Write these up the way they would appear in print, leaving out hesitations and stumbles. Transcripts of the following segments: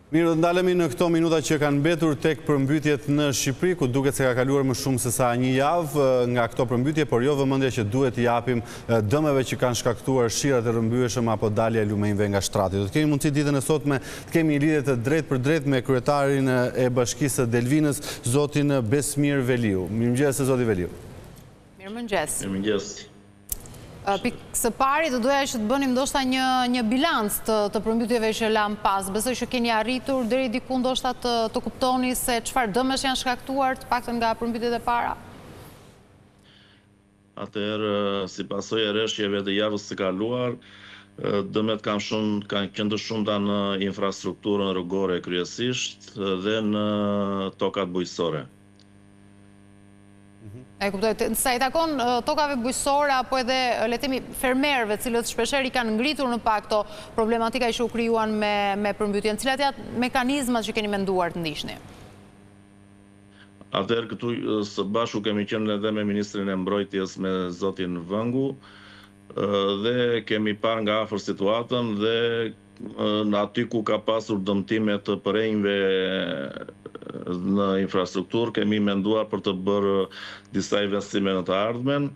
Mirë, do ndalemi në këto minuta që kanë mbetur tek përmbytjet në Shqipëri, ku duket se ka kaluar më shumë se sa një javë nga këto përmbytje, por jo vëmendje që duhet t'i japim dëmeve që kanë shkaktuar shirat e rrëmbyeshëm apo dalja e lumejve nga shtrati. Do të kemi mundësi ditën e sotme të kemi një lidhje të drejtë për drejtë me kryetarin e Bashkisë së Delvinës, zotin Besmir Veliu. Mirëmëngjes, zoti Veliu. Mirëmëngjes. Mirëmëngjes. Pikë së pari të doja që të bënim ndoshta një bilanc të përmbytjeve që lam pas. Besoj që keni arritur deri diku ndoshta të kuptoni se çfarë dëmesh janë shkaktuar të paktën nga përmbytjet e para. Atëherë, si pasojë e rreshjeve të javës së kaluar, dëmet kanë qenë shumëta në infrastrukturën rrugore kryesisht dhe në tokat bujqësore. E kuptoj, sa i takon tokave bujqësore apo edhe le të themi fermerëve, cilët shpeshherë i kanë ngritur në pak këto problematika që u krijuan me përmbytjen, cilat janë mekanizmat që keni menduar të ndiqni? Atëherë këtu së bashku kemi qenë edhe me Ministrin e Mbrojtjes, me zotin Vëngu, dhe kemi parë nga afër situatën dhe në aty ku ka pasur dëmtime të përrejnjve në infrastrukturë, kemi menduar për të bërë disa investime në të ardhmen.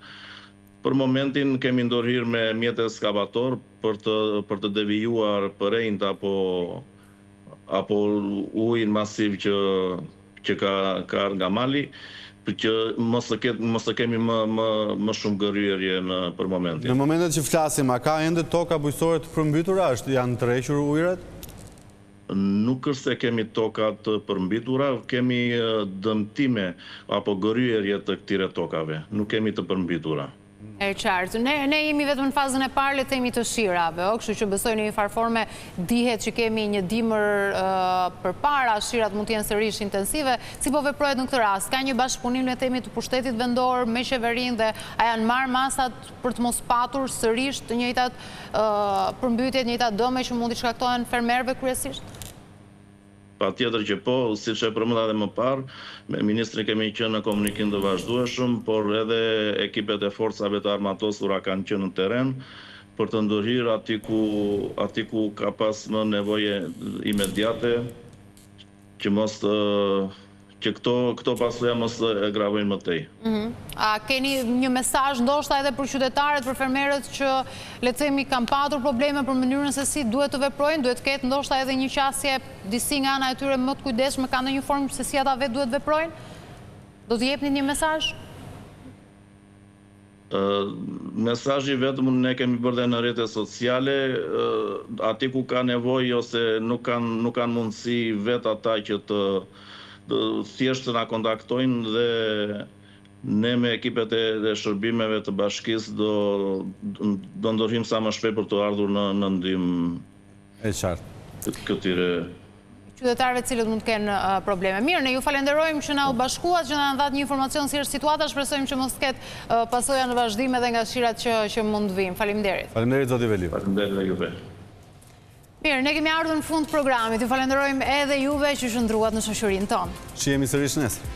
Për momentin kemi ndorhir me mjete ekskavator për të devijuar përrejnjt apo ujin masiv që ka nga mali, për që mos të kemi më shumë gërryerje për momentin. Në momentet që flasim, a ka ende toka bujqësore të përmbytura? Janë tërhequr ujërat? Nuk është se kemi toka të përmbytura, kemi dëmtime apo gërryerje të këtyre tokave. Nuk kemi të përmbytura. E qartë. Ne jemi vetëm në fazën e parë, le të themi, të shirave, kështu që besoj në një farë forme dihet që kemi një dimër përpara, shirat mund të jenë sërish intensive. Si po veprohet në këtë rast? Ka një bashkëpunim, le të themi, të pushtetit vendor me qeverinë dhe a janë marrë masat për të mos patur sërish të njëjtat përmbytjet, njëjtat dëme që mund të shkaktohen fermerëve kryesisht? Patjetër që po, siç e përmenda edhe më parë, me ministrin kemi qenë në komunikim të vazhdueshëm, por edhe ekipet e forcave të armatosura kanë qenë në terren për të ndërhyrë aty ku ka pas më nevoje imediate, që këto pasojë mos e gravojnë më tej. A keni një mesazh ndoshta edhe për qytetarët, për fermerët që le të themi kanë patur probleme për mënyrën se si duhet të veprojnë, duhet të ketë ndoshta edhe një qasje disi nga ana e tyre më të kujdesshme, ka ndonjë formë se si ata vetë duhet veprojnë? Do të jepni një mesazh? Mesazhi vetëm ne kemi bërë dhe në rrjetet sociale, aty ku ka nevojë ose nuk kanë mundësi vetë ata që thjesht të na kontaktojnë dhe ne me ekipet e shërbimeve të bashkisë do ndorhim sa më shpejt për të ardhur në ndihmë E qartë. këtyre qytetarëve cilët mund të kenë probleme. Mirë, ne ju falenderojmë që na u bashkuat, që na dhatë një informacion si është situata, shpresojmë që mos ketë pasoja në vazhdim edhe nga shirat që mund të vijnë. Faleminderit. Faleminderit, zoti Veliu. Faleminderit dhe juve. Mirë, ne kemi ardhur në fund programit. Ju falenderojmë edhe juve që qëndruat në shoqërinë tonë. Shihemi sërish nesër.